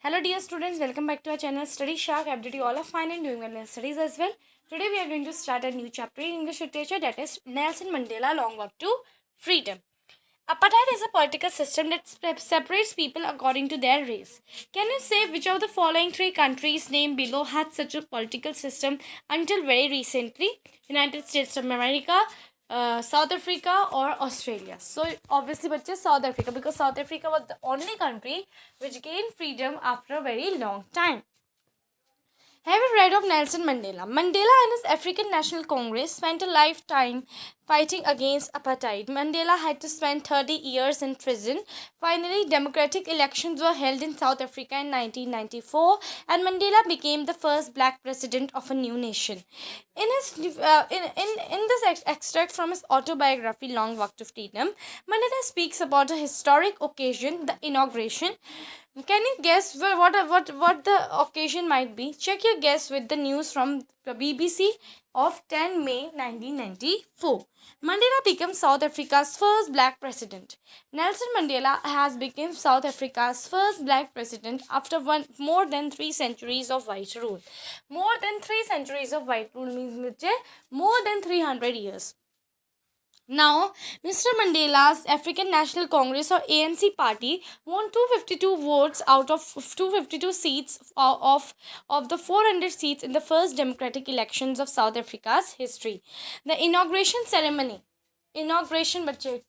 Hello dear students, welcome back to our channel Study Shark. Update you all are fine and doing well in studies as well. Today we are going to start a new chapter in English literature, that is Nelson Mandela Long Walk to Freedom. Apartheid is a political system that separates people according to their race. Can you say which of the following three countries named below had such a political system until very recently? United States of America, South Africa or Australia? So obviously bachche South Africa, because South Africa was the only country which gained freedom after a very long time. Have you read of Nelson Mandela? Mandela and his African National Congress spent a lifetime fighting against apartheid. Mandela had to spend 30 years in prison. Finally, democratic elections were held in South Africa in 1994, and Mandela became the first black president of a new nation. In this extract from his autobiography, Long Walk to Freedom, Mandela speaks about a historic occasion, the inauguration. Can you guess what the occasion might be? Check your guess with the news from the BBC of 10 May 1994. Mandela becomes South Africa's first black president. Nelson Mandela has become South Africa's first black president after more than 3 centuries of white rule. More than 3 centuries of white rule means more than 300 years. Now, Mr. Mandela's African National Congress or ANC party won 252 votes out of 252 seats of the 400 seats in the first democratic elections of South Africa's history. The inauguration, bache,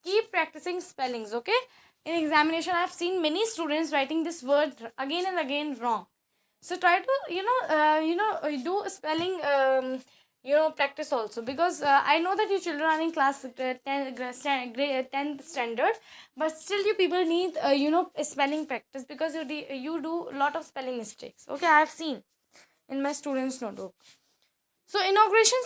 keep practicing spellings, okay? In examination, I have seen many students writing this word again and again wrong. So try to, do spelling practice also, because I know that you children are in class 10th standard, but still you people need spelling practice, because you do a lot of spelling mistakes. Okay, I have seen in my students notebook. So Inauguration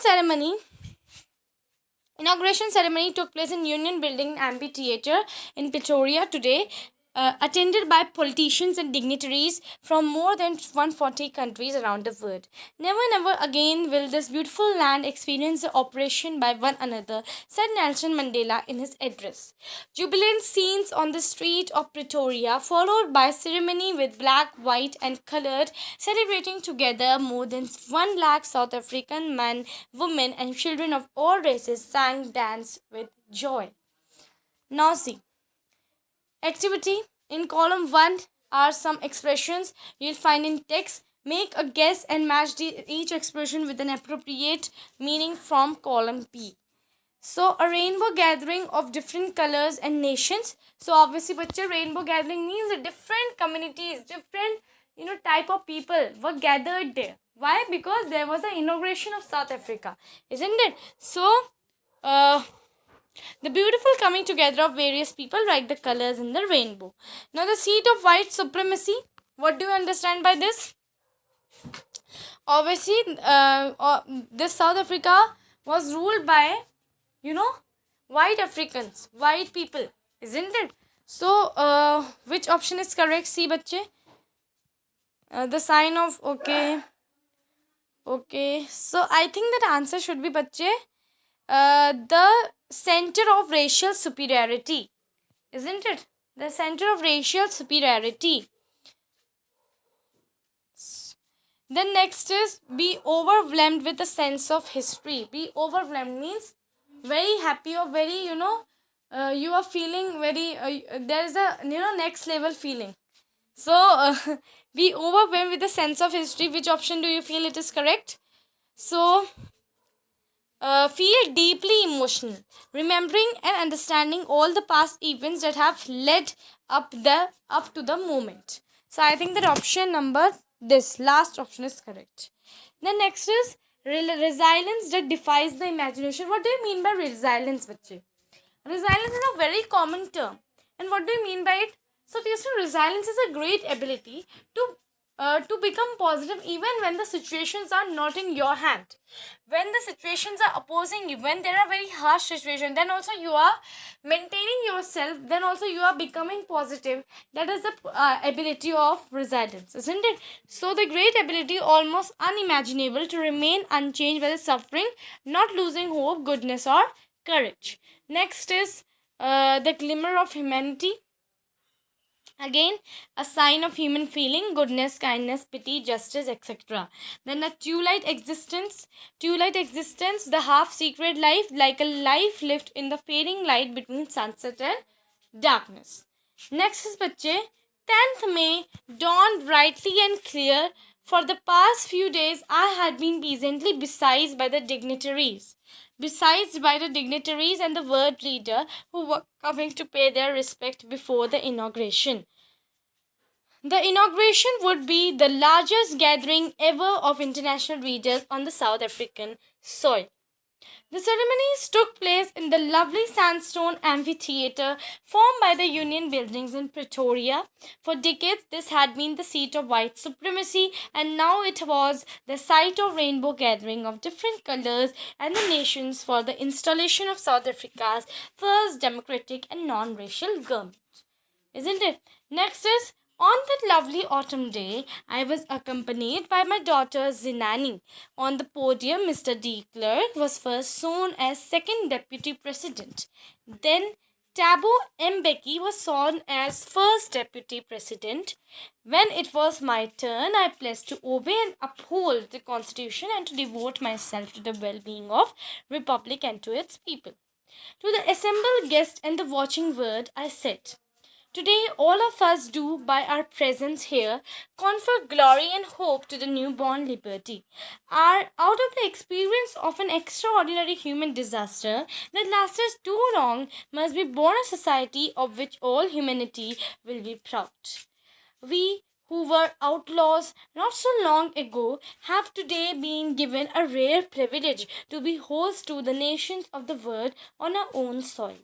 ceremony took place in Union Building Amphitheatre in Pretoria today, attended by politicians and dignitaries from more than 140 countries around the world. Never again will this beautiful land experience the oppression by one another, said Nelson Mandela in his address. Jubilant scenes on the street of Pretoria, followed by ceremony with black, white, and colored, celebrating together more than 1 lakh South African men, women, and children of all races sang, danced with joy. Now see. Activity in column 1 are some expressions you'll find in text. Make a guess and match each expression with an appropriate meaning from column B. So a rainbow gathering of different colors and nations. So obviously bachcha, rainbow gathering means that different communities, different type of people were gathered there. Why? Because there was the inauguration of South Africa, isn't it? So the beautiful coming together of various people like the colors in the rainbow. Now the seat of white supremacy. What do you understand by this? Obviously, this South Africa was ruled by, white Africans, white people, isn't it? So, which option is correct? See, bachche. The sign of okay. So I think that answer should be bachche. The center of racial superiority, isn't it? The center of racial superiority. Then next is be overwhelmed with a sense of history. Be overwhelmed means very happy or very, you are feeling very, there is a, next level feeling. So, be overwhelmed with a sense of history. Which option do you feel it is correct? So, feel deeply emotional, remembering and understanding all the past events that have led up to the moment. So I think that option number, this last option, is correct. The next is resilience that defies the imagination. What do you mean by resilience, bache? Resilience is a very common term, and what do you mean by it? So resilience is a great ability to become positive even when the situations are not in your hand. When the situations are opposing you, when there are very harsh situations, then also you are maintaining yourself, then also you are becoming positive. That is the ability of resilience, isn't it? So the great ability, almost unimaginable, to remain unchanged by the suffering, not losing hope, goodness, or courage. Next is the glimmer of humanity. Again, a sign of human feeling, goodness, kindness, pity, justice, etc. Then the twilight existence, the half secret life, like a life lived in the fading light between sunset and darkness. Next is bacche, 10th May dawned brightly and clear. For the past few days, I had been pleasantly besides by the dignitaries and the word reader who were coming to pay their respect before the inauguration. The inauguration would be the largest gathering ever of international readers on the South African soil. The ceremonies took place in the lovely sandstone amphitheatre formed by the Union buildings in Pretoria. For decades, this had been the seat of white supremacy, and now it was the site of rainbow gathering of different colors and the nations for the installation of South Africa's first democratic and non racial government. Isn't it? Next is, on that lovely autumn day, I was accompanied by my daughter Zinani. On the podium, Mr. De Klerk was first sworn as second deputy president. Then Tabo Mbeki was sworn as first deputy president. When it was my turn, I pledged to obey and uphold the constitution and to devote myself to the well-being of republic and to its people. To the assembled guest and the watching world, I said, today, all of us do, by our presence here, confer glory and hope to the newborn liberty. Out of the experience of an extraordinary human disaster that lasted too long, must be born a society of which all humanity will be proud. We who were outlaws not so long ago have today been given a rare privilege to be host to the nations of the world on our own soil.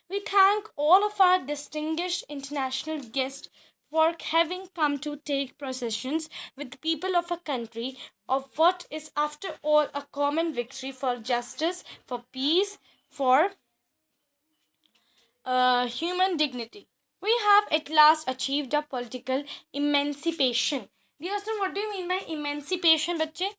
We thank all of our distinguished international guests for having come to take processions with the people of a country of what is, after all, a common victory for justice, for peace, for human dignity. We have at last achieved a political emancipation. Dear student, what do you mean by emancipation, bache?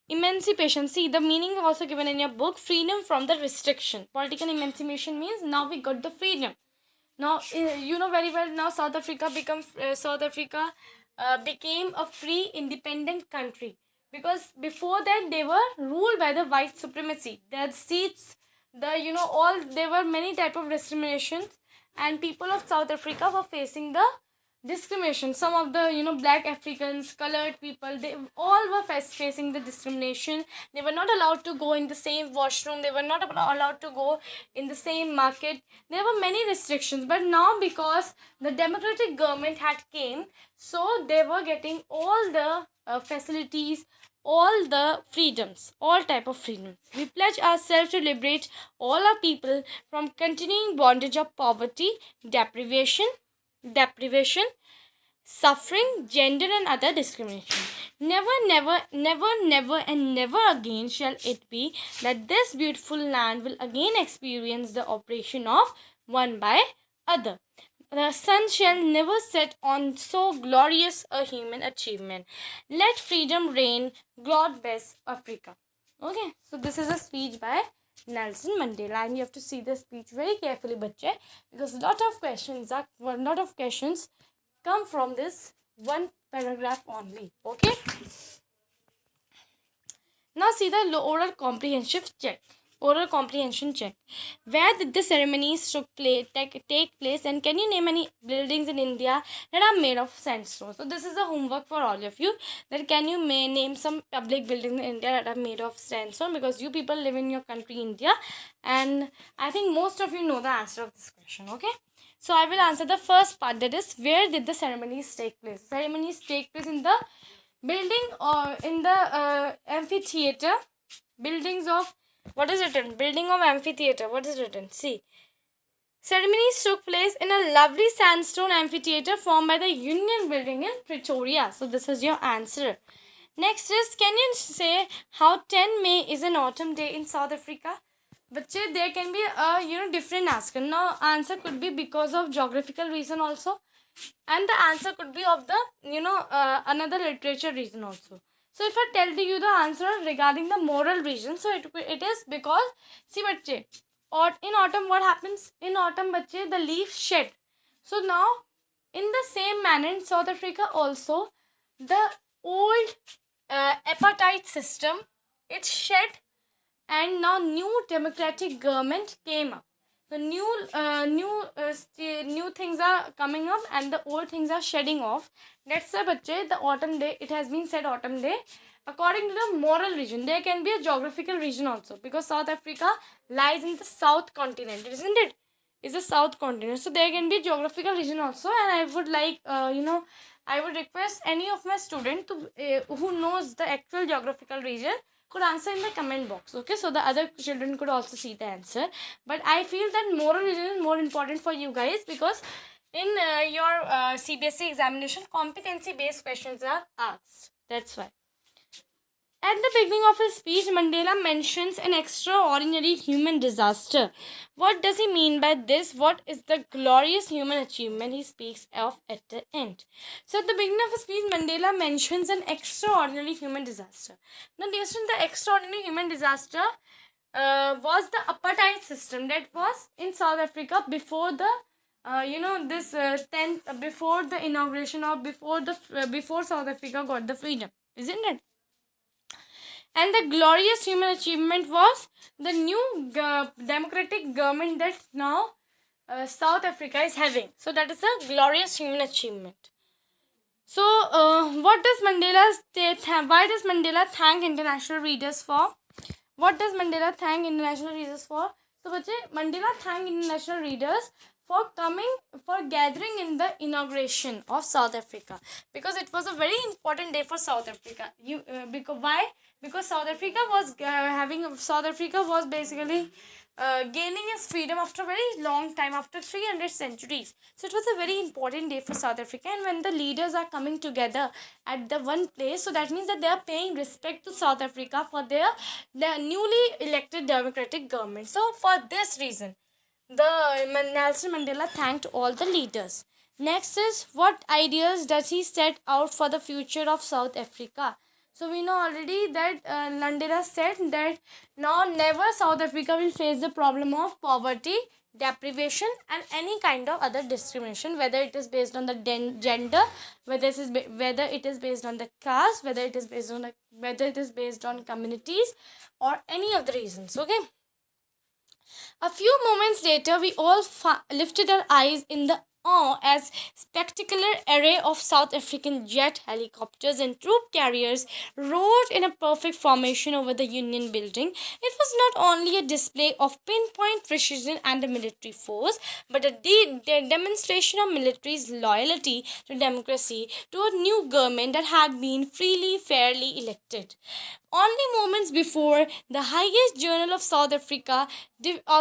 Emancipation. See, the meaning is also given in your book. Freedom from the restriction. Political emancipation means now we got the freedom. Now you know very well. Now South Africa became a free independent country, because before that they were ruled by the white supremacy. Their seats, the all, there were many type of discriminations, and people of South Africa were facing the discrimination. Some of the black Africans, colored people, they all were facing the discrimination. They were not allowed to go in the same washroom, they were not allowed to go in the same market. There were many restrictions, but now because the democratic government had came, so they were getting all the facilities, all the freedoms, all type of freedoms. We pledge ourselves to liberate all our people from continuing bondage of poverty, deprivation, suffering, gender, and other discrimination. Never, never, never, never, and never again shall it be that this beautiful land will again experience the oppression of one by other. The sun shall never set on so glorious a human achievement. Let freedom reign. God bless Africa. Okay, so this is a speech by Nelson Mandela, and you have to see the speech very carefully, bache, because a lot of questions come from this one paragraph only. Okay, now see the oral comprehension check. Where did the ceremonies take place, and can you name any buildings in India that are made of sandstone? So this is the homework for all of you, that can you name some public buildings in India that are made of sandstone, because you people live in your country India, and I think most of you know the answer of this question. Okay, so I will answer the first part, that is, where did the ceremonies take place? Ceremonies take place in the building or in the amphitheater. Buildings of, what is written? Building of amphitheater. What is written? See. Ceremonies took place in a lovely sandstone amphitheater formed by the Union building in Pretoria. So this is your answer. Next is, can you say how 10 May is an autumn day in South Africa? But there can be a different answer. Now answer could be because of geographical reason also, and the answer could be of the another literature reason also. So if I tell you the answer regarding the moral reason, so it is because, see bacche, or in autumn what happens? In autumn bacche, the leaves shed. So now In the same manner, in South Africa also, the old apartheid system, it shed, and now new democratic government came up. The new things are coming up, and the old things are shedding off. That's why, bache, the autumn day, it has been said autumn day. According to the moral region, there can be a geographical region also, because South Africa lies in the south continent, isn't it? Is the south continent, so there can be geographical region also. And I would like, I would request any of my student to who knows the actual geographical region could answer in the comment box, okay, so the other children could also see the answer. But I feel that moral region is more important for you guys, because in your CBSE examination, competency based questions are asked. That's why. At the beginning of his speech, Mandela mentions an extraordinary human disaster. What does he mean by this? What is the glorious human achievement he speaks of at the end? So, at the beginning of his speech, Mandela mentions an extraordinary human disaster. Now, dear students, the extraordinary human disaster was the apartheid system that was in South Africa before the this 10th before the inauguration, or before South Africa got the freedom, isn't it? And the glorious human achievement was the new democratic government that now South Africa is having. So that is a glorious human achievement. So what does Mandela state? Why does Mandela thank international readers for? What does Mandela thank international readers for? So, Mandela thanked international readers for coming, for gathering in the inauguration of South Africa, because it was a very important day for South Africa. Because why? Because South Africa was basically gaining its freedom after a very long time, after 300 centuries. So it was a very important day for South Africa, and when the leaders are coming together at the one place, so that means that they are paying respect to South Africa for their newly elected democratic government. So for this reason, Nelson Mandela thanked all the leaders. Next is, what ideas does he set out for the future of South Africa? So we know already that Mandela said that now never South Africa will face the problem of poverty, deprivation, and any kind of other discrimination, whether it is based on the gender, whether it is based on the caste, whether it is based on communities, or any of the reasons. Okay. A few moments later, we all lifted our eyes in the awe as spectacular array of South African jet helicopters and troop carriers roared in a perfect formation over the Union building. It was not only a display of pinpoint precision and a military force, but a demonstration of military's loyalty to democracy, to a new government that had been freely, fairly elected. Only moments before, the highest journal of South Africa,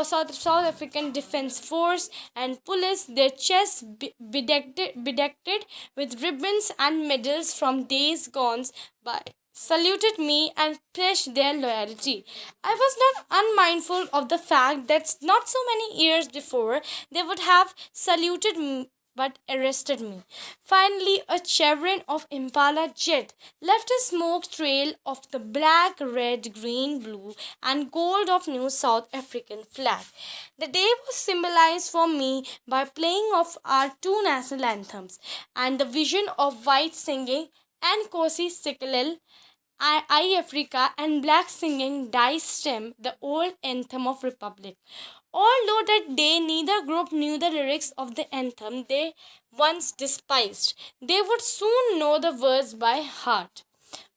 South African Defence Force and police, their chests bedecked with ribbons and medals from days gone by, saluted me and pledged their loyalty. I was not unmindful of the fact that not so many years before they would have saluted me but arrested me. Finally, a chevron of Impala jet left a smoke trail of the black, red, green, blue, and gold of New South African flag. The day was symbolized for me by playing of our two national anthems and the vision of white singing and Kosi Sikelel, I Africa, and black singing Die Stem, the old anthem of Republic. Although that day neither group knew the lyrics of the anthem they once despised, they would soon know the words by heart.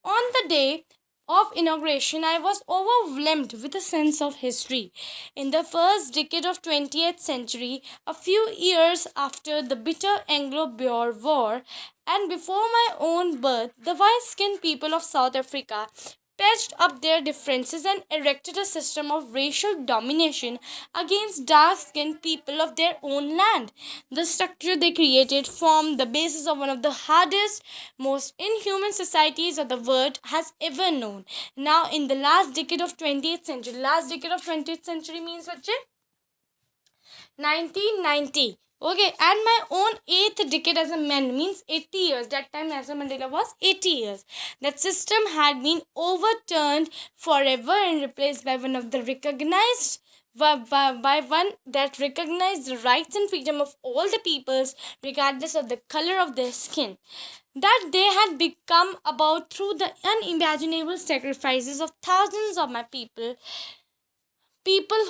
On the day of inauguration, I was overwhelmed with a sense of history. In the first decade of 20th century, a few years after the bitter Anglo-Boer War, and before my own birth, the white-skinned people of South Africa patched up their differences and erected a system of racial domination against dark skinned people of their own land. The structure they created formed the basis of one of the hardest, most inhuman societies of the world has ever known. Now, in the last decade of 20th century means what? 1990. Okay, and my own 8th decade as a man means 80 years. That time Nelson Mandela was 80 years. That system had been overturned forever and replaced by one of the recognized by one that recognized the rights and freedom of all the peoples, regardless of the color of their skin, that they had become about through the unimaginable sacrifices of thousands of my people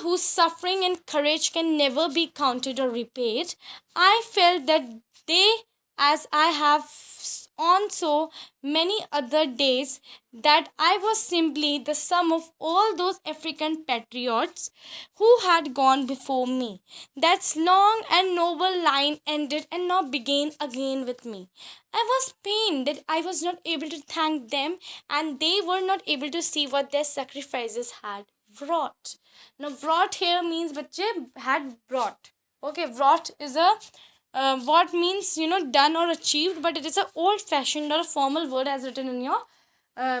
whose suffering and courage can never be counted or repaid. I felt that they, as I have on so many other days, that I was simply the sum of all those African patriots who had gone before me. That long and noble line ended and now began again with me. I was pained that I was not able to thank them and they were not able to see what their sacrifices had wrought. Now, wrought here means बच्चे had brought. Okay, wrought is a what means done or achieved, but it is a old fashioned or a formal word as written in your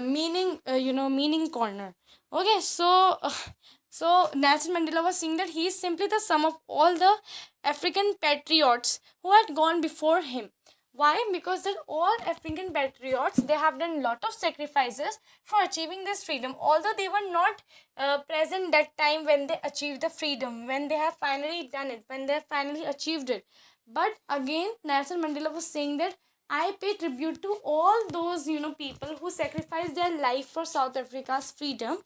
meaning corner. Okay, so Nelson Mandela was saying that he is simply the sum of all the African patriots who had gone before him. Why? Because that all African patriots, they have done lot of sacrifices for achieving this freedom. Although they were not present that time when they achieved the freedom, when they have finally done it, when they have finally achieved it. But again, Nelson Mandela was saying that I pay tribute to all those people who sacrificed their life for South Africa's freedom.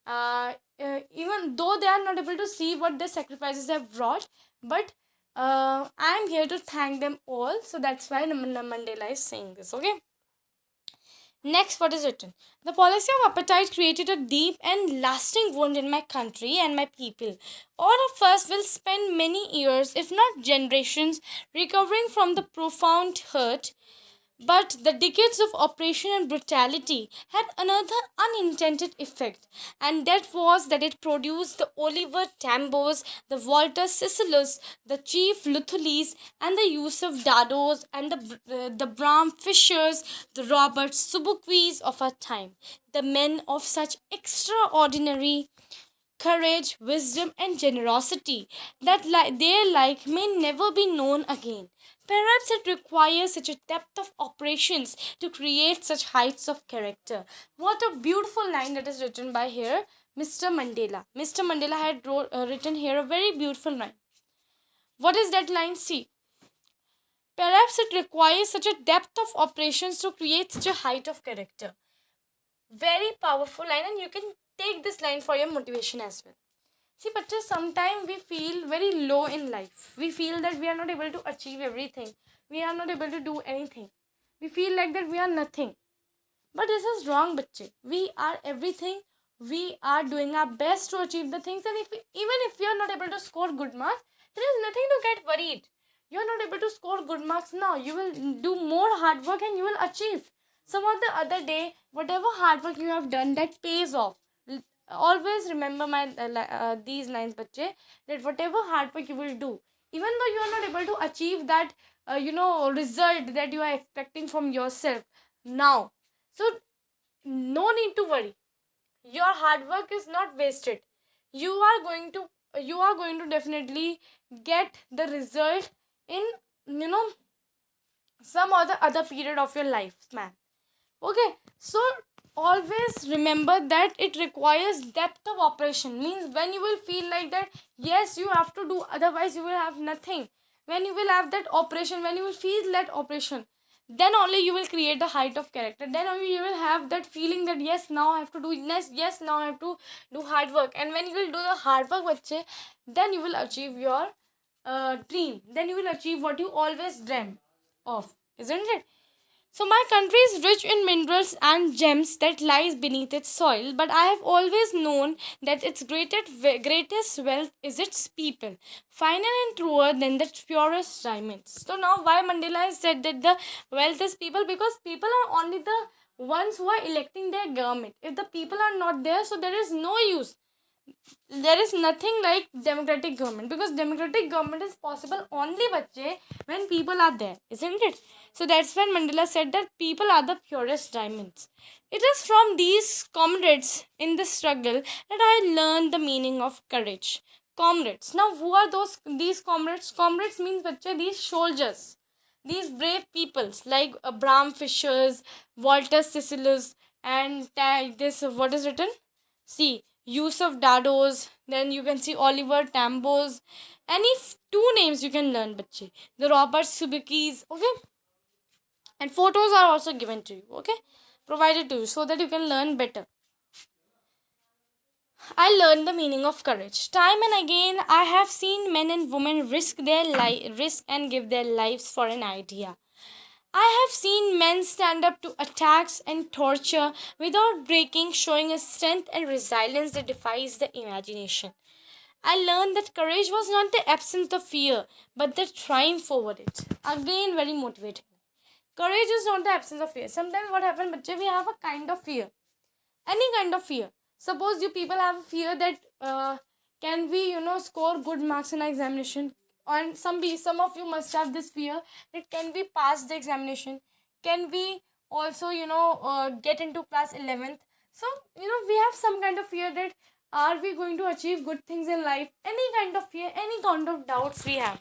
Even though they are not able to see what their sacrifices have brought, but I am here to thank them all. So that's why Mandela is saying this. Okay. Next, what is written? The policy of apartheid created a deep and lasting wound in my country and my people. All of us will spend many years, if not generations, recovering from the profound hurt. But the decades of oppression and brutality had another unintended effect, and that was that it produced the Oliver Tambos, the Walter Cicilus, the Chief Luthulis, and the Yusuf Dados, and the Bram Fishers, the Robert Subukwis of our time, the men of such extraordinary courage, wisdom, and generosity that their like may never be known again. Perhaps it requires such a depth of operations to create such heights of character. What a beautiful line that is written by here, Mr. Mandela. Mr. Mandela had written here a very beautiful line. What is that line? See. Perhaps it requires such a depth of operations to create such a height of character. Very powerful line, and you can take this line for your motivation as well. See, but sometimes we feel very low in life. We feel that we are not able to achieve everything. We are not able to do anything. We feel like that we are nothing. But this is wrong, bache. We are everything. We are doing our best to achieve the things. And even if you are not able to score good marks, there is nothing to get worried. You are not able to score good marks now. You will do more hard work and you will achieve. Some of the other day, whatever hard work you have done, that pays off. Always remember these lines, bache, that whatever hard work you will do, even though you are not able to achieve that result that you are expecting from yourself now, so no need to worry. Your hard work is not wasted. You are going to definitely get the result in some other period of your life, man. Okay, so always remember that it requires depth of operation. Means when you will feel like that, yes, you have to do, otherwise you will have nothing. When you will have that operation, when you will feel that operation, then only you will create the height of character. Then only you will have that feeling that yes, now I have to do yes, now I have to do hard work. And when you will do the hard work, bache, then you will achieve your dream. Then you will achieve what you always dreamt of, isn't it? So my country is rich in minerals and gems that lies beneath its soil, but I have always known that its greatest wealth is its people, finer and truer than the purest diamonds. So now why Mandela has said that the wealth is people? Because people are only the ones who are electing their government. If the people are not there, so there is no use. There is nothing like democratic government, because democratic government is possible only bache when people are there, isn't it? So that's when Mandela said that people are the purest diamonds. It is from these comrades in the struggle that I learned the meaning of courage. Comrades. Now who are these comrades? Comrades means bache these soldiers, these brave peoples like Abraham Fishers, Walter Cicilus, and this what is written. See, Yusuf Dados, then you can see Oliver Tambos. Any two names you can learn, bache. The Robert Subikis, okay? And photos are also given to you, okay? Provided to you so that you can learn better. I learned the meaning of courage. Time and again, I have seen men and women risk and give their lives for an idea. I have seen men stand up to attacks and torture without breaking, showing a strength and resilience that defies the imagination. I learned that courage was not the absence of fear, but the triumph over it. Again, very motivating. Courage is not the absence of fear. Sometimes what happens, bache, we have a kind of fear. Any kind of fear. Suppose you people have a fear that can we, score good marks in examination. And some of you must have this fear that can we pass the examination, can we also, get into class 11th. So, we have some kind of fear that are we going to achieve good things in life. Any kind of fear, any kind of doubts we have.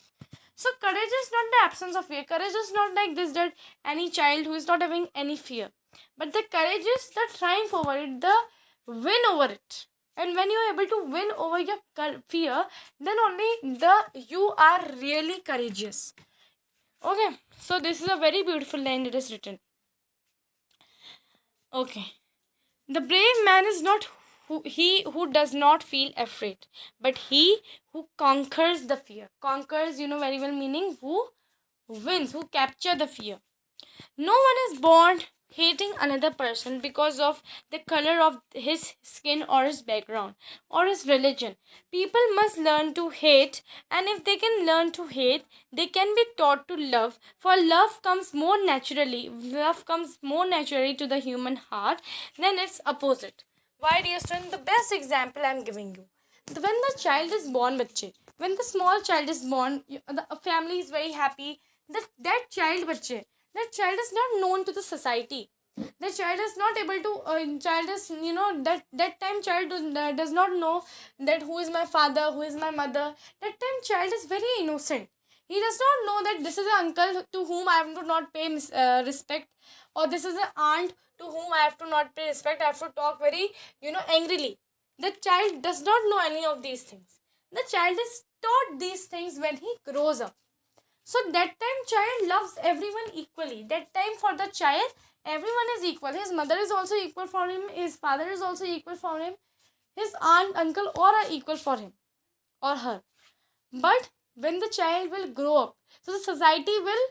So courage is not the absence of fear. Courage is not like this, that any child who is not having any fear, but the courage is the triumph over it, the win over it. And when you are able to win over your fear, then only you are really courageous. Okay, so this is a very beautiful line that is written. Okay, the brave man is not he who does not feel afraid, but he who conquers the fear. Conquers, very well, meaning who wins, who capture the fear. No one is born hating another person because of the color of his skin or his background or his religion. People must learn to hate, and if they can learn to hate, they can be taught to love. For love comes more naturally. Love comes more naturally to the human heart than its opposite. Why, dear student? The best example I am giving you. When the child is born, bache, when the small child is born, the family is very happy. That child, bache, that child is not known to the society. The child is not able to child is, that time child does not know that who is my father, who is my mother. That time child is very innocent. He does not know that this is an uncle to whom I have to not pay respect, or this is an aunt to whom I have to not pay respect. I have to talk very, angrily. The child does not know any of these things. The child is taught these things when he grows up. So that time child loves everyone equally. That time for the child, everyone is equal. His mother is also equal for him. His father is also equal for him. His aunt, uncle, all are equal for him or her. But when the child will grow up, so the society will,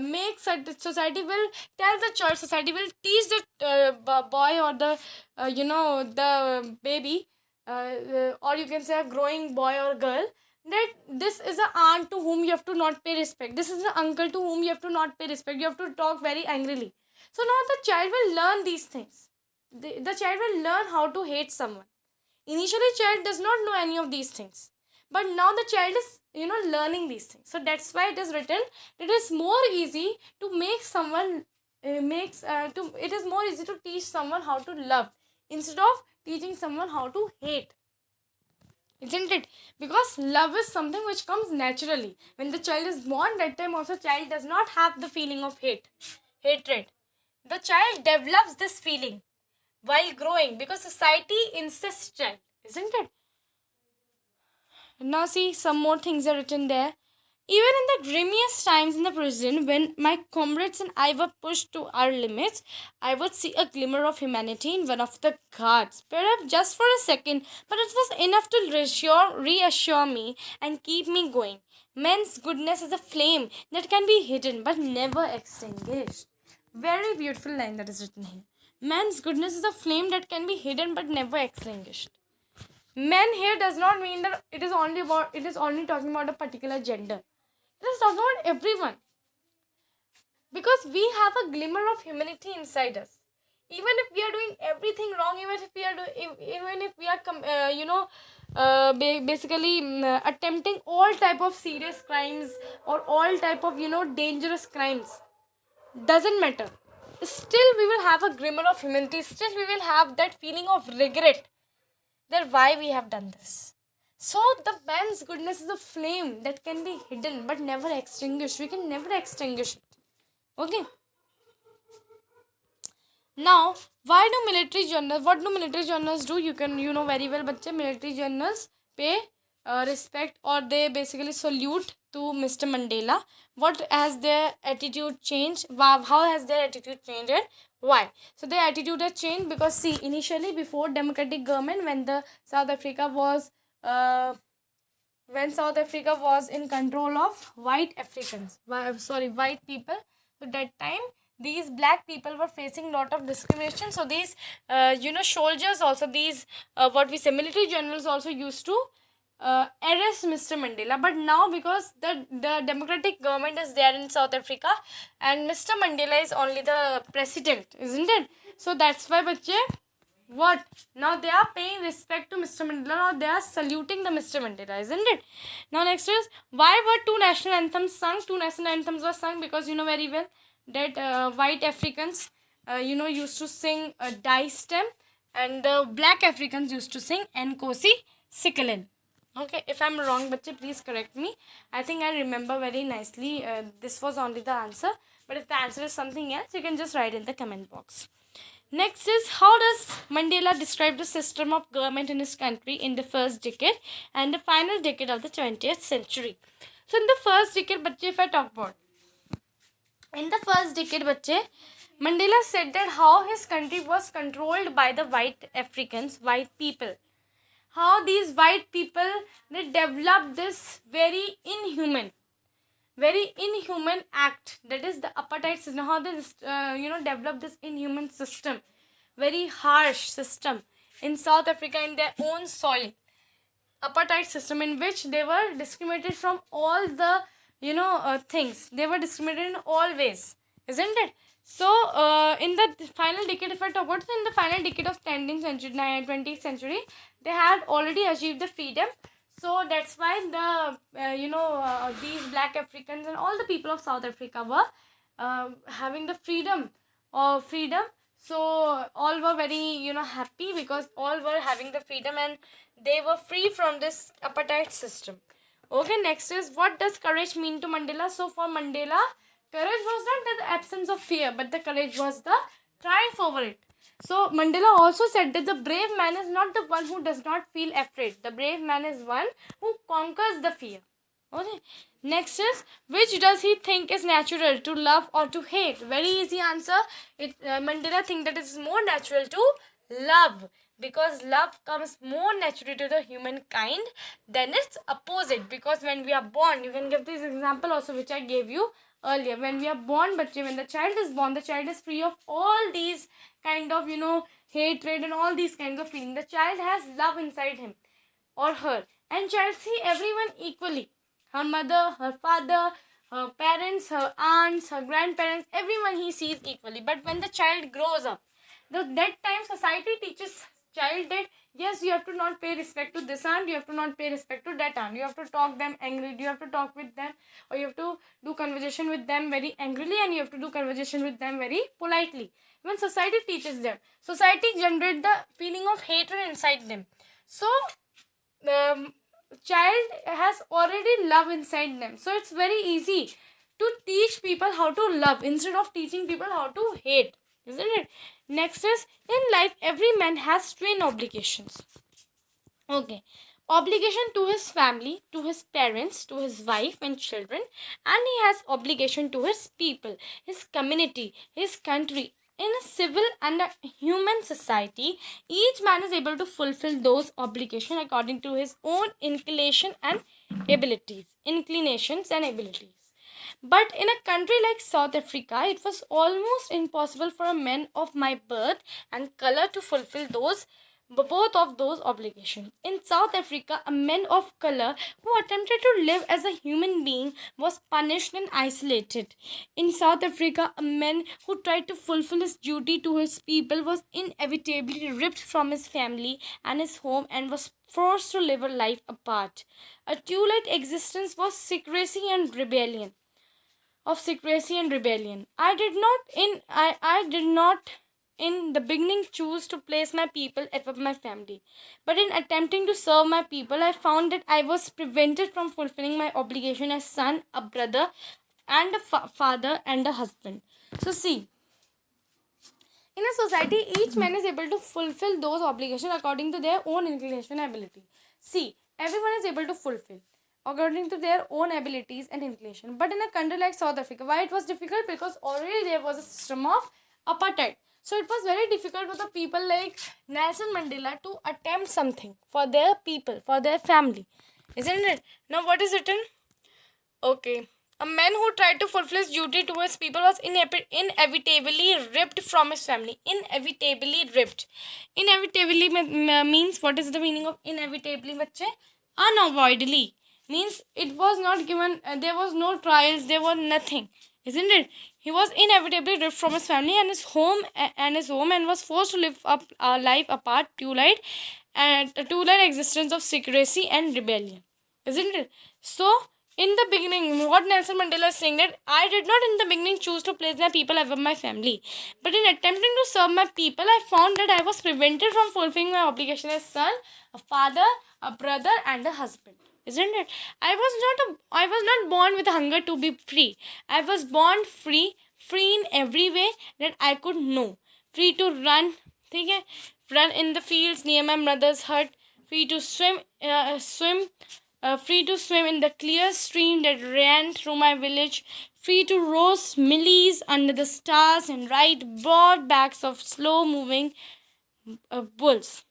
make society will tell the child, society will teach the boy or the, the baby, or you can say a growing boy or girl, that this is an aunt to whom you have to not pay respect. This is an uncle to whom you have to not pay respect. You have to talk very angrily. So now the child will learn these things. The child will learn how to hate someone. Initially, child does not know any of these things, but now the child is, learning these things. So that's why it is written. It is more easy to make someone makes to it is more easy to teach someone how to love instead of teaching someone how to hate, isn't it? Because love is something which comes naturally when the child is born. That time also child does not have the feeling of hatred. The child develops this feeling while growing because society insists child, isn't it? Now see, some more things are written there. Even in the grimmiest times in the prison, when my comrades and I were pushed to our limits, I would see a glimmer of humanity in one of the guards, perhaps just for a second, but it was enough to reassure me and keep me going. Men's goodness is a flame that can be hidden but never extinguished. Very beautiful line that is written here. Man's goodness is a flame that can be hidden but never extinguished. Men here does not mean that it is only talking about a particular gender. It is talking about everyone. Because we have a glimmer of humanity inside us. Even if we are doing everything wrong, even if we are basically attempting all type of serious crimes or all type of dangerous crimes, doesn't matter. Still we will have a glimmer of humanity. Still we will have that feeling of regret that why we have done this. So the man's goodness is a flame that can be hidden but never extinguished. We can never extinguish it. Okay. Now, why do military journals? What do military journals do? You know very well, बच्चे. Military journals pay respect, or they basically salute to Mr. Mandela. What has their attitude changed? How has their attitude changed, and why? So their attitude has changed because, see, initially before democratic government, when the South Africa was uh, when South Africa was in control of white Africans, white people. So that time these black people were facing lot of discrimination. So these, soldiers also, these what we say military generals also used to arrest Mr. Mandela. But now, because the democratic government is there in South Africa, and Mr. Mandela is only the president, isn't it? So that's why, bache, what? Now they are paying respect to Mr. Mandela. Now they are saluting the Mr. Mandela, isn't it? Now next is, why were two national anthems sung? Two national anthems were sung because you know very well that white Africans, used to sing Die Stem, and the black Africans used to sing Nkosi Sikelel. Okay, if I'm wrong, bache, please correct me. I think I remember very nicely. This was only the answer. But if the answer is something else, you can just write in the comment box. Next is, how does Mandela describe the system of government in his country in the first decade and the final decade of the 20th century? So in the first decade, bache, if I talk about, in the first decade, bache, Mandela said that how his country was controlled by the white Africans, white people. How these white people, they developed this very inhuman act, that is the apartheid system. How they develop this inhuman system, very harsh system in South Africa, in their own soil. Apartheid system in which they were discriminated from all the things. They were discriminated in all ways, isn't it? So in the final decade, if I talk about, in the final decade of 10th century, 20th century, they had already achieved the freedom. So that's why these black Africans and all the people of South Africa were having the freedom. So all were very happy, because all were having the freedom and they were free from this apartheid system. Okay, next is, what does courage mean to Mandela? So for Mandela, courage was not the absence of fear, but the courage was the triumph over it. So Mandela also said that the brave man is not the one who does not feel afraid. The brave man is one who conquers the fear. Okay. Next is, which does he think is natural, to love or to hate? Very easy answer. Mandela think that it is more natural to love, because love comes more naturally to the humankind than its opposite. Because when we are born, you can give this example also which I gave you earlier. When we are born, but when the child is born, the child is free of all these kind of hatred and all these kinds of feelings. The child has love inside him or her, and child see everyone equally. Her mother, her father, her parents, her aunts, her grandparents, everyone he sees equally. But when the child grows up, that time society teaches child that yes, you have to not pay respect to this aunt, you have to not pay respect to that aunt, you have to talk them angry, you have to talk with them, or you have to do conversation with them very angrily, and you have to do conversation with them very politely. When society teaches them, society generates the feeling of hatred inside them. So the child has already love inside them, so it's very easy to teach people how to love instead of teaching people how to hate, isn't it? Next is, in life every man has twin obligations. Okay. Obligation to his family, to his parents, to his wife and children, and he has obligation to his people, his community, his country. In a civil and a human society, each man is able to fulfill those obligations according to his own inclinations and abilities. But in a country like South Africa, it was almost impossible for a man of my birth and color to fulfill both of those obligations. In South Africa, a man of color who attempted to live as a human being was punished and isolated. In South Africa, a man who tried to fulfill his duty to his people was inevitably ripped from his family and his home and was forced to live a life apart. A two-light existence was secrecy and rebellion. I did not in the beginning choose to place my people above my family. But in attempting to serve my people, I found that I was prevented from fulfilling my obligation as son, a brother, and a father and a husband. So see, In a society, each man is able to fulfill those obligations according to their own inclination and ability. See, everyone is able to fulfill according to their own abilities and inclination. But in a country like South Africa, why it was difficult? Because already there was a system of apartheid. So it was very difficult for the people like Nelson Mandela to attempt something for their people, for their family. Isn't it? Now what is written? Okay. A man who tried to fulfill his duty towards people was inevitably ripped from his family. Inevitably ripped. Inevitably means, what is the meaning of inevitably, bachche? Unavoidably. Means it was not given, there was no trials, there was nothing. Isn't it? He was inevitably ripped from his family and his home and was forced to live up a life apart, two-light existence of secrecy and rebellion. Isn't it? So, in the beginning, what Nelson Mandela is saying, that I did not in the beginning choose to place my people above my family. But in attempting to serve my people, I found that I was prevented from fulfilling my obligation as son, a father, a brother, and a husband. Isn't it? I was not born with a hunger to be free. I was born free, free in every way that I could know. Free to run, ठीक है? Run in the fields near my mother's hut. Free to free to swim in the clear stream that ran through my village, free to roast millies under the stars and ride broad backs of slow moving bulls.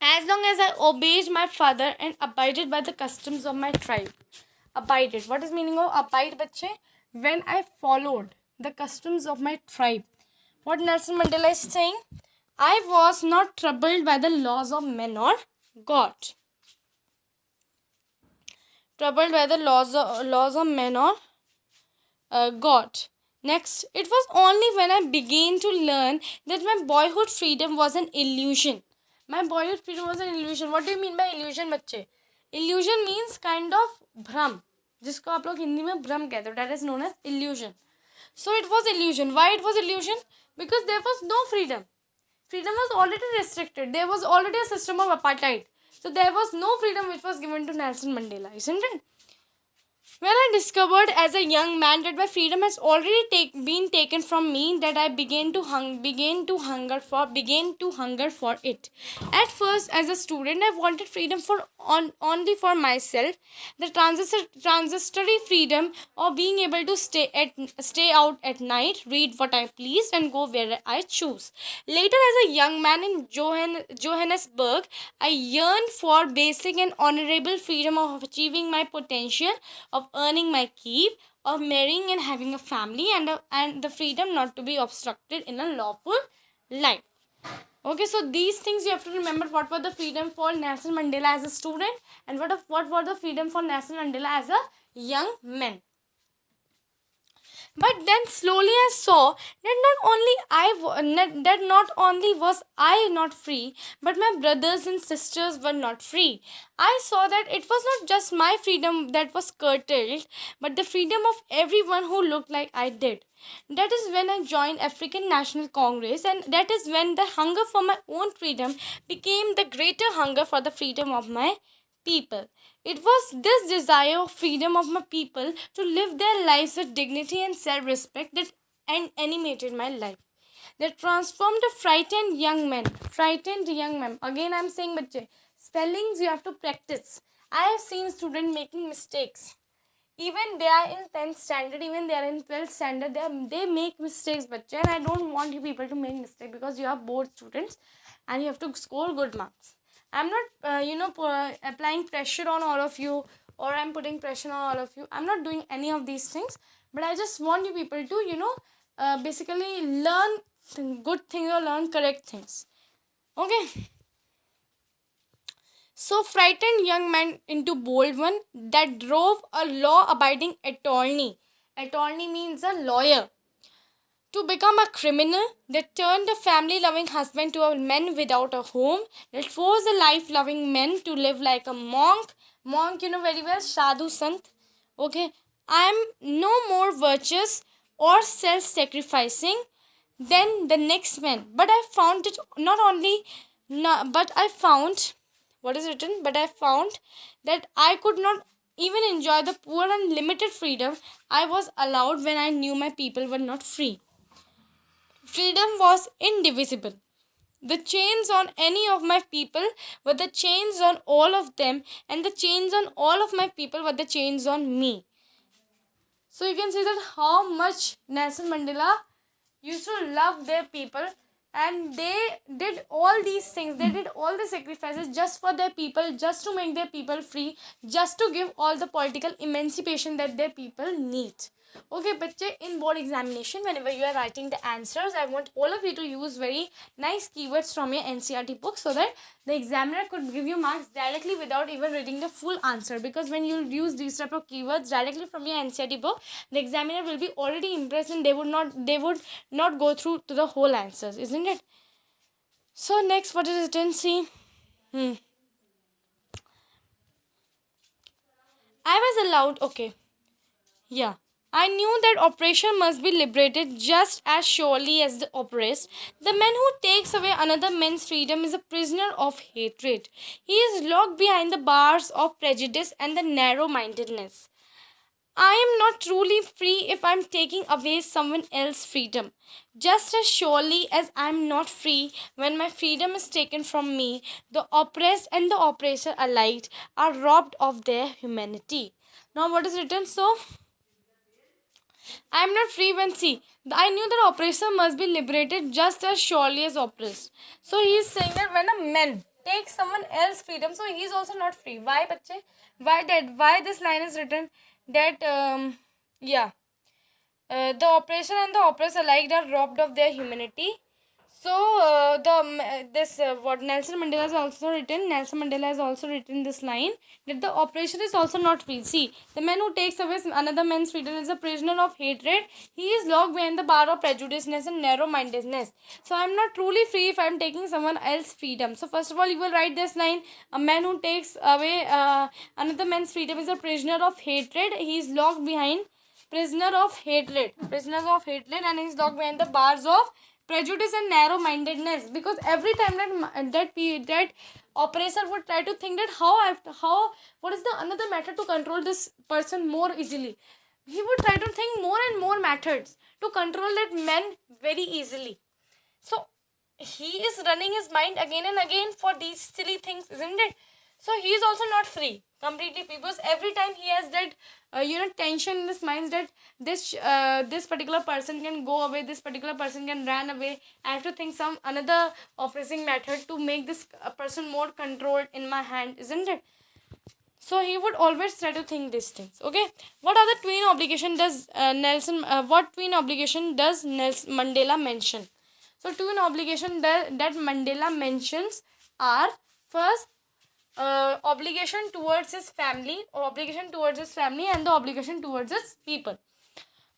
As long as I obeyed my father and abided by the customs of my tribe. Abided. What is meaning of abide, bache? When I followed the customs of my tribe. What Nelson Mandela is saying? I was not troubled by the laws of men or God. Troubled by the laws of men or God. Next, it was only when I began to learn that my boyhood freedom was an illusion. My boyhood freedom was an illusion. What do you mean by illusion, बच्चे? Illusion means kind of भ्रम, जिसको आप लोग हिंदी में भ्रम कहते हो. That is known as illusion. So it was illusion. Why it was illusion? Because there was no freedom. Freedom was already restricted. There was already a system of apartheid. So there was no freedom which was given to Nelson Mandela, isn't it? When I discovered as a young man that my freedom has already been taken from me, that I began to hunger for it. At first, as a student, I wanted freedom only for myself. The transitory freedom of being able to stay out at night, read what I pleased, and go where I choose. Later, as a young man in Johannesburg, I yearned for basic and honorable freedom of achieving my potential, of earning my keep, of marrying and having a family, and the freedom not to be obstructed in a lawful life. Okay, so these things you have to remember. What were the freedom for Nelson Mandela as a student, and what were the freedom for Nelson Mandela as a young man. But then slowly I saw that not only was I not free, but my brothers and sisters were not free. I saw that it was not just my freedom that was curtailed, but the freedom of everyone who looked like I did. That is when I joined African National Congress, and that is when the hunger for my own freedom became the greater hunger for the freedom of my people. It was this desire of freedom of my people to live their lives with dignity and self-respect that animated my life. That transformed a frightened young man. Frightened young man. Again, I'm saying, bachche, spellings you have to practice. I have seen students making mistakes. Even they are in 10th standard, even they are in 12th standard, they make mistakes, bachche. And I don't want you people to make mistakes, because you are board students and you have to score good marks. I'm not, applying pressure on all of you, or I'm putting pressure on all of you. I'm not doing any of these things. But I just want you people to, basically learn good things or learn correct things. Okay. So frightened young man into bold one, that drove a law-abiding attorney. Attorney means a lawyer, to become a criminal, that turned a family-loving husband to a man without a home, that forced a life-loving man to live like a monk. Monk, you know very well, sadhu sant. Okay, I am no more virtuous or self-sacrificing than the next man. But I found it not only, but I found, what is written? But I found that I could not even enjoy the poor and limited freedom I was allowed when I knew my people were not free. Freedom was indivisible. The chains on any of my people were the chains on all of them, and the chains on all of my people were the chains on me. So you can see that how much Nelson Mandela used to love their people, and they did all these things. They did all the sacrifices just for their people, just to make their people free, just to give all the political emancipation that their people need. Okay, बच्चे, in board examination, whenever you are writing the answers, I want all of you to use very nice keywords from your NCRT book, so that the examiner could give you marks directly without even reading the full answer. Because when you use these type of keywords directly from your NCRT book, the examiner will be already impressed, and they would not go through to the whole answers, isn't it? So next, what is written? See, I was allowed. Okay, yeah. I knew that oppression must be liberated just as surely as the oppressed. The man who takes away another man's freedom is a prisoner of hatred. He is locked behind the bars of prejudice and the narrow mindedness. I am not truly free if I am taking away someone else's freedom. Just as surely as I am not free when my freedom is taken from me, the oppressed and the oppressor alike are robbed of their humanity. Now, what is written? So, I am not free when, see, I knew that oppressor must be liberated just as surely as oppressed. So, he is saying that when a man takes someone else's freedom, so he is also not free. Why, bache? Why that? Why this line is written? That, yeah, the oppressor and the oppressed alike are robbed of their humanity. So the this what Nelson Mandela has also written. Nelson Mandela has also written this line that the oppression is also not free. See, the man who takes away another man's freedom is a prisoner of hatred. He is locked behind the bar of prejudiceness and narrow-mindedness. So I am not truly free if I am taking someone else's freedom. So first of all, you will write this line: a man who takes away another man's freedom is a prisoner of hatred. He is locked behind prisoners of hatred, and he is locked behind the bars of prejudice and narrow mindedness. Because every time that oppressor would try to think that how what is the another method to control this person more easily, he would try to think more and more methods to control that man very easily. So he is running his mind again and again for these silly things, isn't it? So he is also not free completely, because every time he has that tension in his mind that this particular person can go away, this particular person can run away. I have to think some another oppressing method to make this person more controlled in my hand, isn't it? So he would always try to think these things. Okay, what are the twin obligation does what twin obligation does Nelson Mandela mention? So twin obligation that Mandela mentions are: first, obligation towards his family, and the obligation towards his people.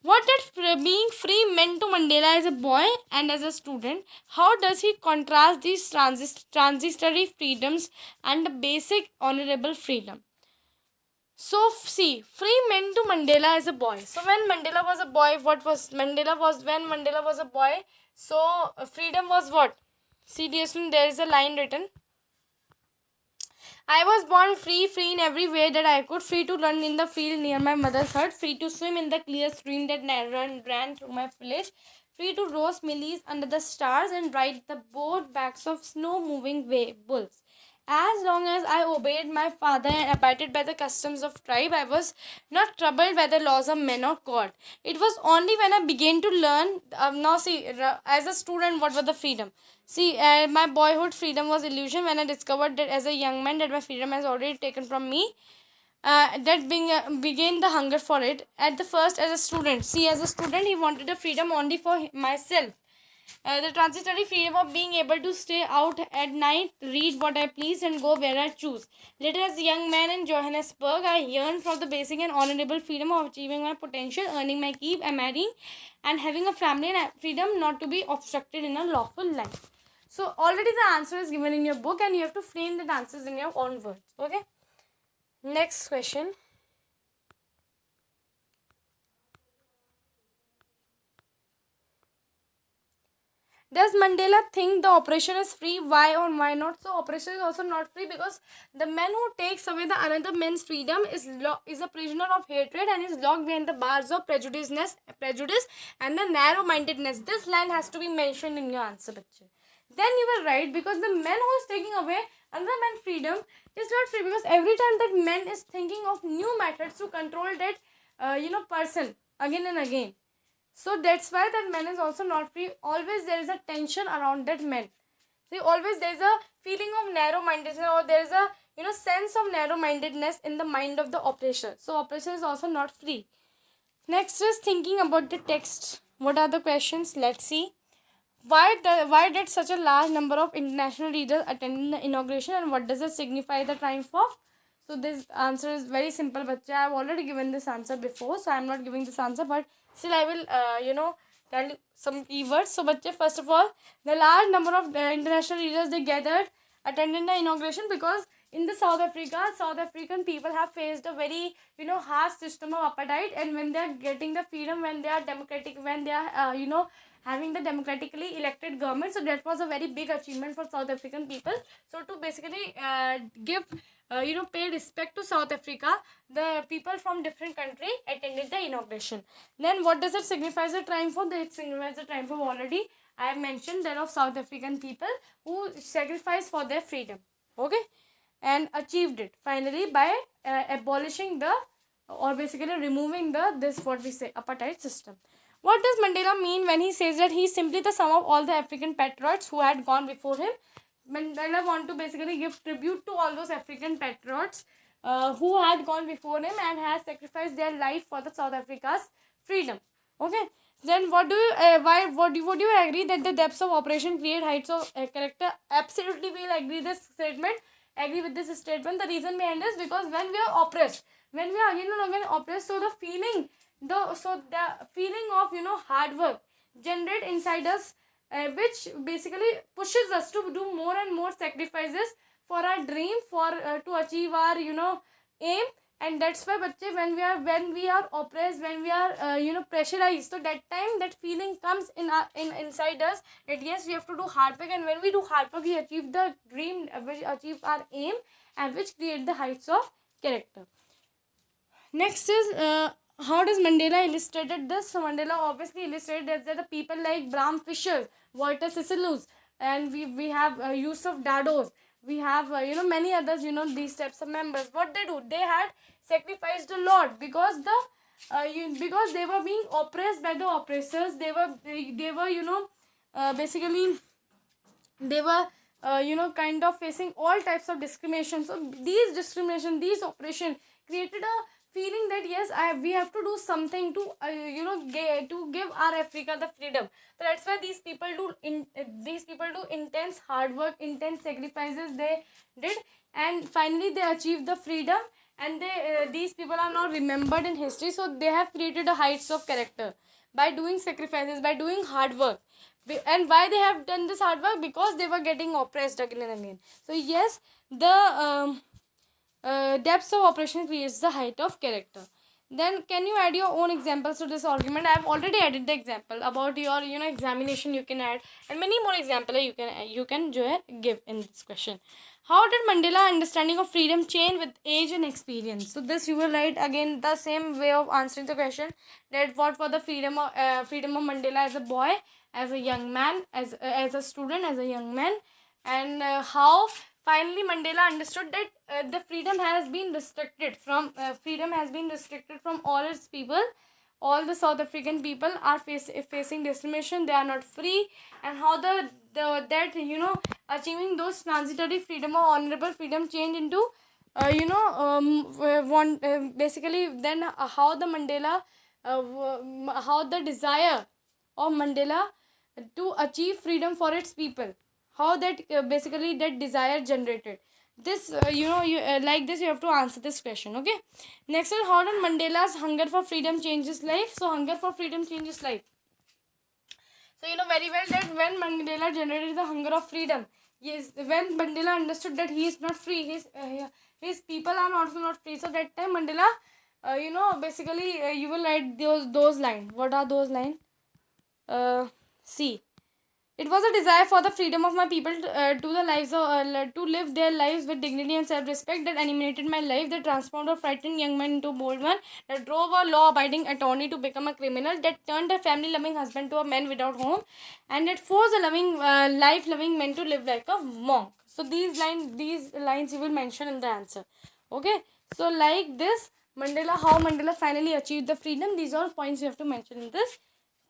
What did being free meant to Mandela as a boy and as a student? How does he contrast these transitory freedoms and the basic honorable freedom? So see, free meant to Mandela as a boy. So when Mandela was a boy, what was Mandela was when Mandela was a boy? So freedom was what? See, dear student, there is a line written: I was born free, free in every way that I could, free to run in the field near my mother's hut, free to swim in the clear stream that ran through my village, free to roast millies under the stars and ride the broad backs of snow-moving bulls. As long as I obeyed my father and abided by the customs of tribe, I was not troubled by the laws of men or God. It was only when I began to learn, now see, as a student, what was the freedom? See, my boyhood freedom was illusion when I discovered that as a young man that my freedom has already taken from me. That began the hunger for it at the first as a student. See, as a student, he wanted a freedom only for myself. The transitory freedom of being able to stay out at night, read what I please, and go where I choose. Later, as a young man in Johannesburg, I yearned for the basic and honorable freedom of achieving my potential, earning my keep, and marrying, and having a family, and freedom not to be obstructed in a lawful life. So, already the answer is given in your book, and you have to frame the answers in your own words. Okay. Next question. Does Mandela think the operation is free? Why or why not? So operation is also not free because the man who takes away the another man's freedom is a prisoner of hatred and is locked behind the bars of prejudice and the narrow-mindedness. This line has to be mentioned in your answer, bache. Then you were right, because the man who is taking away another man's freedom is not free, because every time that man is thinking of new methods to control that person again and again. So that's why that man is also not free. Always there is a tension around that man. See, always there is a feeling of narrow-mindedness, or there is a sense of narrow-mindedness in the mind of the oppressor. So oppressor is also not free. Next is thinking about the text. What are the questions? Let's see. Why did such a large number of international leaders attend the inauguration, and what does it signify the triumph of? So this answer is very simple, bacha. I have already given this answer before, so I am not giving this answer, but still I will tell you some keywords. So bacha, first of all, the large number of international leaders, they gathered, attended the inauguration, because in the South African people have faced a very harsh system of apartheid, and when they are getting the freedom, when they are democratic, when they are having the democratically elected government, so that was a very big achievement for South African people. So to basically give pay respect to South Africa, the people from different country attended the inauguration. Then what does it signify the triumph of? It signifies the triumph of, already I have mentioned, that of South African people who sacrificed for their freedom, okay, and achieved it finally by abolishing the, or basically removing the, this what we say, apartheid system. What does Mandela mean when he says that he is simply the sum of all the African patriots who had gone before him? Mandela want to basically give tribute to all those African patriots who had gone before him and has sacrificed their life for the South Africa's freedom. Okay. Then what do you would you agree that the depths of operation create heights of character? Absolutely, we'll agree this statement. Agree with this statement. The reason behind this, because when we are oppressed, when we are again and again oppressed, so the feeling of hard work generate inside us, which basically pushes us to do more and more sacrifices for our dream, for to achieve our aim. And that's why bache, when we are oppressed, when we are pressurized, so that time that feeling comes in inside us, that yes, we have to do hard work, and when we do hard work, we achieve the dream, we achieve our aim, and which create the heights of character. Next is how does Mandela illustrated this? So Mandela obviously illustrated that the people like Bram Fisher, Walter Sisulu, and we have Yusuf Dados, we have many others, these types of members. What they do, they had sacrificed a lot, because because they were being oppressed by the oppressors. They were basically they were kind of facing all types of discrimination. So these discrimination, these oppression created a feeling that yes, we have to do something to to give our Africa the freedom. So that's why these people do intense hard work, intense sacrifices they did, and finally they achieved the freedom. And these people are now remembered in history, so they have created a heights of character by doing sacrifices, by doing hard work. And why they have done this hard work? Because they were getting oppressed again and again. So yes, the depths of operation creates the height of character. Then can you add your own examples to this argument? I have already added the example about your examination. You can add, and many more examples you can give in this question. How did Mandela understanding of freedom change with age and experience? So this you will write again the same way of answering the question, that what for the freedom of Mandela as a boy, as a young man, as a student, as a young man, and how finally Mandela understood that the freedom has been restricted from all its people. All the South African people are facing discrimination. They are not free. And how that achieving those transitory freedom or honorable freedom change into basically then how the Mandela how the desire of Mandela to achieve freedom for its people, how that basically that desire generated this like this you have to answer this question. Okay, next one, how did Mandela's hunger for freedom change his life? So hunger for freedom changes life. So you know very well that when Mandela generated the hunger of freedom, yes, when Mandela understood that he is not free, his people are also not free, so that time Mandela basically you will write those lines. What are those lines? See, It was a desire for the freedom of my people to live their lives with dignity and self-respect that animated my life, that transformed a frightened young man into a bold one, that drove a law-abiding attorney to become a criminal, that turned a family-loving husband to a man without home, and that forced a life-loving man to live like a monk. So these lines you will mention in the answer. Okay. So like this, how Mandela finally achieved the freedom. These are points you have to mention in this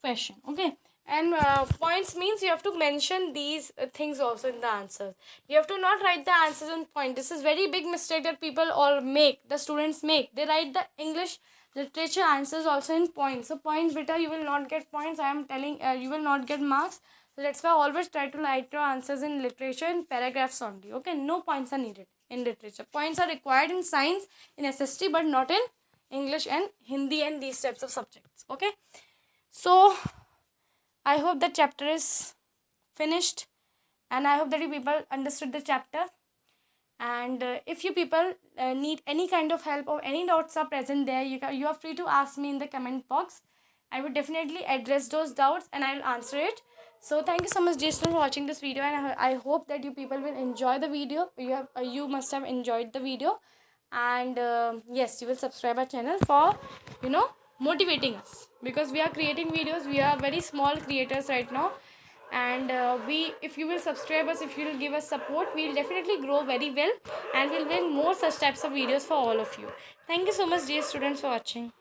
question. Okay. And points means you have to mention these things also in the answers. You have to not write the answers in point. This is very big mistake that people all make, the students make. They write the English literature answers also in points. So points beta, you will not get points. I am telling you will not get marks. So that's why always try to write your answers in literature in paragraphs only. Okay, no points are needed in literature. Points are required in science, in SST, but not in English and Hindi and these types of subjects. Okay. So I hope the chapter is finished, and I hope that you people understood the chapter. And if you people need any kind of help or any doubts are present there, you are free to ask me in the comment box. I would definitely address those doubts and I'll answer it. So thank you so much, Jason, for watching this video, and I hope that you people will enjoy the video. You must have enjoyed the video, and yes, you will subscribe our channel for you know motivating us, because we are creating videos. We are very small creators right now, and we if you will subscribe us, if you will give us support, we will definitely grow very well, and we'll bring more such types of videos for all of you. Thank you so much, dear students, for watching.